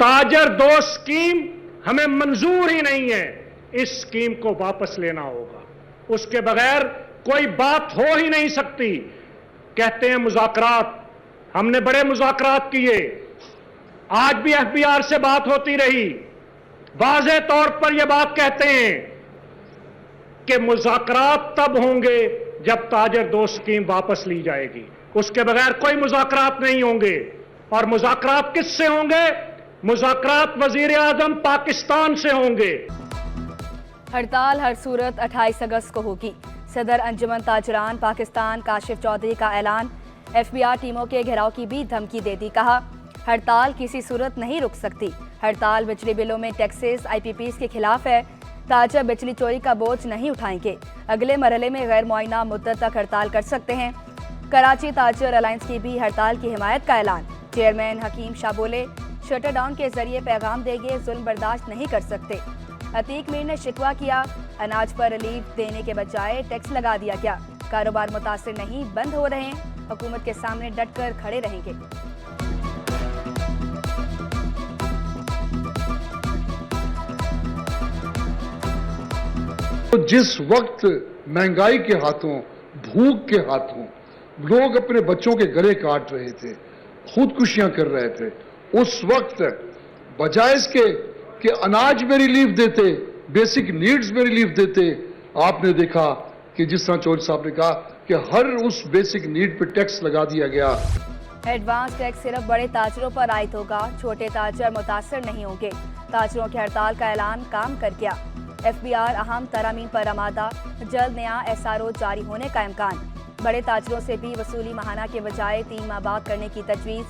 ताजर 2 scheme हमें मंजूर ही नहीं है। इस स्कीम को वापस लेना होगा, उसके बगैर कोई बात हो ही नहीं सकती। कहते हैं मुज़ाकरात, हमने बड़े मुज़ाकरात किए, आज भी एफबीआर से बात होती रही। वाज़े तौर पर यह बात कहते हैं कि मुज़ाकरात तब होंगे जब ताजर 2 स्कीम वापस ली जाएगी, उसके बगैर कोई मुज़ाकरात नहीं होंगे। और मुज़ाकरात किससे होंगे? मुज़ाकरात वज़ीर आज़म पाकिस्तान से होंगे। हड़ताल हर सूरत 28 अगस्त को होगी। सदर अंजुमन ताजरान पाकिस्तान काशिफ चौधरी का ऐलान। एफबीआर टीमों के घेराव की भी धमकी दे दी। कहा, हड़ताल किसी सूरत नहीं रुक सकती। हड़ताल बिजली बिलों में टैक्सेस IPPs के खिलाफ है। ताजर बिजली चोरी का बोझ नहीं उठाएंगे। अगले मरहले में गैर मुआयना मुद्दत तक हड़ताल कर सकते हैं। कराची ताजर अलायंस की भी हड़ताल की हिमायत का ऐलान। चेयरमैन हकीम शाह बोले, शटर डाउन के जरिए पैगाम देंगे, जुल्म बर्दाश्त नहीं कर सकते। अतीक मीर ने शिकवा किया, अनाज पर रिलीफ देने के बजाय टैक्स लगा दिया गया। कारोबार मुतासिर नहीं, बंद हो रहे हैं। हुकूमत के सामने डटकर खड़े रहेंगे। तो जिस वक्त महंगाई के हाथों, भूख के हाथों लोग अपने बच्चों के गले काट रहे थे, खुदकुशियां कर रहे थे, उस वक्त बजाय इसके कि अनाज में रिलीफ देते, बेसिक नीड्स में रिलीफ देते, आपने देखा कि जिस तरह चौधरी साहब ने कहा कि हर उस बेसिक नीड पे टैक्स लगा दिया गया। एडवांस टैक्स सिर्फ बड़े ताजरों पर आयद होगा, छोटे ताजर मुतासर नहीं होंगे। ताजरों की हड़ताल का ऐलान काम कर गया। एफबीआर अहम तरामीम पर आमादा, जल्द नया SRO जारी होने का इम्कान। बड़े ताजरों से भी वसूली माहाना के बजाय 3 माह बाद करने की तजवीज़।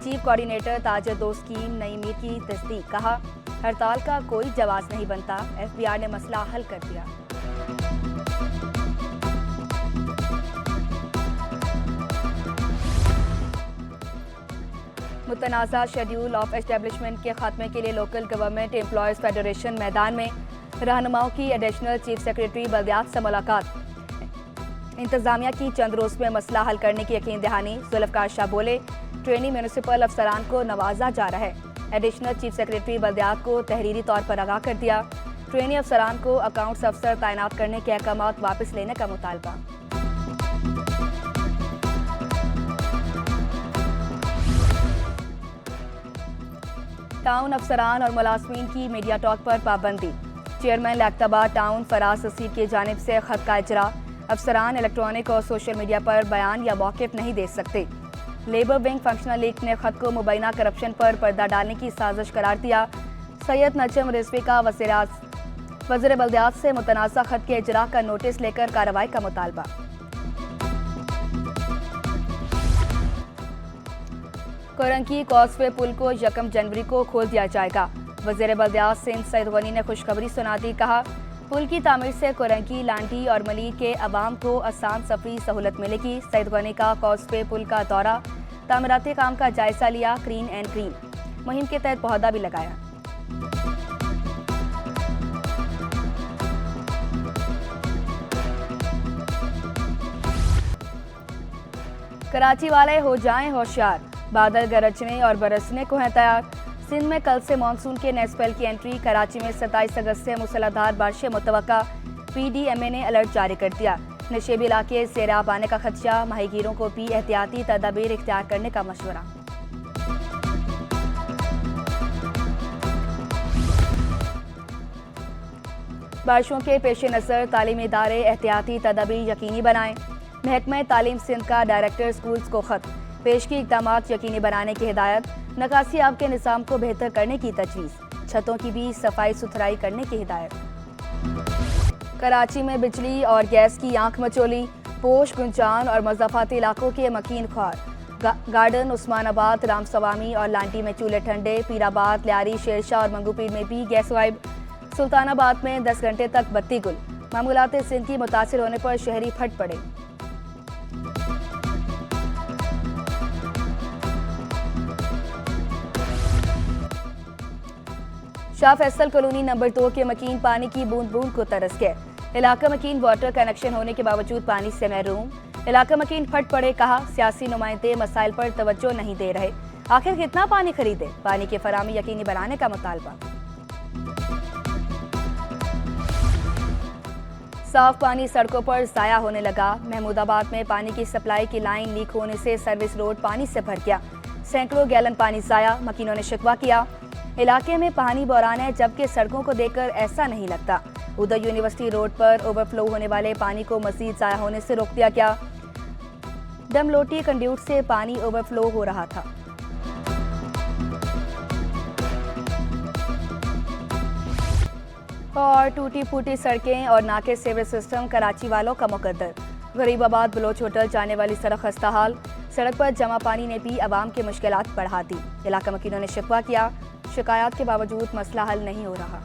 चीफ कोऑर्डिनेटर ताजर 2 स्कीम नई मीर की तस्दीक। कहा, हड़ताल का कोई जवाब नहीं बनता, एफबीआर ने मसला हल कर दिया। मुतनाज़ा शेड्यूल ऑफ एस्टेब्लिशमेंट के खात्मे के लिए लोकल गवर्नमेंट एम्प्लॉयज़ फेडरेशन मैदान में। रहनुमाओं की एडिशनल चीफ सेक्रेटरी बल्दियात से मुलाकात। इंतजामिया की चंद रोज में मसला हल करने की यकीन दहानी। जुल्फ़कार शाह बोले, ट्रेनी म्यूनिसिपल अफसरान को नवाजा जा रहा है। एडिशनल चीफ सेक्रेटरी बल्दियात को तहरीरी तौर पर आगाह कर दिया। ट्रेनी अफसरान को अकाउंट्स अफसर तैनात करने के अहकामात वापस लेने का मुतालबा। टाउन अफसरान और मुलाजमीन की मीडिया टॉक पर पाबंदी। चेयरमैन लैक्ताबाद टाउन फराज हसीब की जानिब से खत का इजरा। अफसरान इलेक्ट्रॉनिक और सोशल मीडिया पर बयान या मौक़िफ़ नहीं दे सकते। लेबर विंग फंक्शनल लीग ने खत को मुबैना करप्शन पर पर्दा डालने की साजिश करार दिया। सैयद नजम रिजवी का वज़ीर बल्दियात से मुतनाज़ा खत के इजरा का नोटिस लेकर कार्रवाई का मुतालबा। कोरंकी कॉजवे पुल को 1 जनवरी को खोल दिया जाएगा। वज़ीर बल्दियात सिंध सईद गनी ने खुशखबरी सुना दी। कहा, पुल की तामीर से कोरंकी, लांडी और मलीर के अवाम को आसान सफरी सहूलत मिलेगी। सईद गनी का कॉजवे पुल का दौरा, तामीराती काम का जायजा लिया। क्लीन एंड ग्रीन मुहिम के तहत पौधा भी लगाया। कराची वाले हो जाएं होशियार, बादल गरजने और बरसने को हैं तैयार। सिंध में कल से मानसून के नए स्पेल की एंट्री। कराची में 27 अगस्त से मूसलाधार बारिशें मुतवक्का। PDMA ने अलर्ट जारी कर दिया। नशेबी इलाके सैराब आने का खदशा। माहीगीरों को भी एहतियाती तदाबीर इख्तियार करने का मशवरा। बारिशों के पेश नज़र तालीमी इदारे एहतियाती तदाबीर यकीनी बनाएं। महकमा तालीम सिंध का डायरेक्टर स्कूल्स को खत। पेशगी इक़दामात यकीनी बनाने की हिदायत। नकासी आब के निज़ाम को बेहतर करने की तजवीज़। छतों की भी सफाई सुथराई करने की हिदायत। कराची में बिजली और गैस की आंख मचोली। पोश, गुंजान और मज़ाफ़ाती इलाकों के मकीन ख्वार। गार्डन, उस्मानाबाद, रामसवामी और लांटी में चूल्हे ठंडे। पीराबाद, लियारी, शेरशाह और मंगूपीर में भी गैस गायब। सुल्तानाबाद में 10 घंटे तक बत्ती गुल। मामूलात सिंध की मुतासिर होने पर शहरी फट पड़े। शाह फैसल कॉलोनी नंबर 2 के मकीन पानी की बूंद बूंद को तरस गए। इलाका मकीन वाटर कनेक्शन होने के बावजूद पानी से महरूम। इलाका मकीन फट पड़े। कहा, सियासी नुमाइंदे मसाइल पर तवज्जो नहीं दे रहे। आखिर कितना पानी खरीदे? पानी की फराहमी यकीनी बनाने का मुतालबा। साफ पानी सड़कों पर जाया होने लगा। महमूदाबाद में पानी की सप्लाई की लाइन लीक होने से सर्विस रोड पानी से भर गया। सैकड़ों गैलन पानी जाया, मकीनों ने शिकवा किया। इलाके में पानी बौरान है, जबकि सड़कों को देखकर ऐसा नहीं लगता। उधर यूनिवर्सिटी रोड पर ओवरफ्लो होने वाले पानी को मजीद जाया होने से रोक दिया गया। डमलोटी कंड्यूट से पानी ओवरफ्लो हो रहा था। और टूटी फूटी सड़कें और नाके सीवरेज सिस्टम कराची वालों का मुकद्दर। गरीबाबाद बलोच होटल जाने वाली सड़क खस्ता हाल। सड़क पर जमा पानी ने भी आवाम की मुश्किलात बढ़ा दी। इलाका मकीनों ने शिकवा किया। शिकायत के बावजूद मसला हल नहीं हो रहा।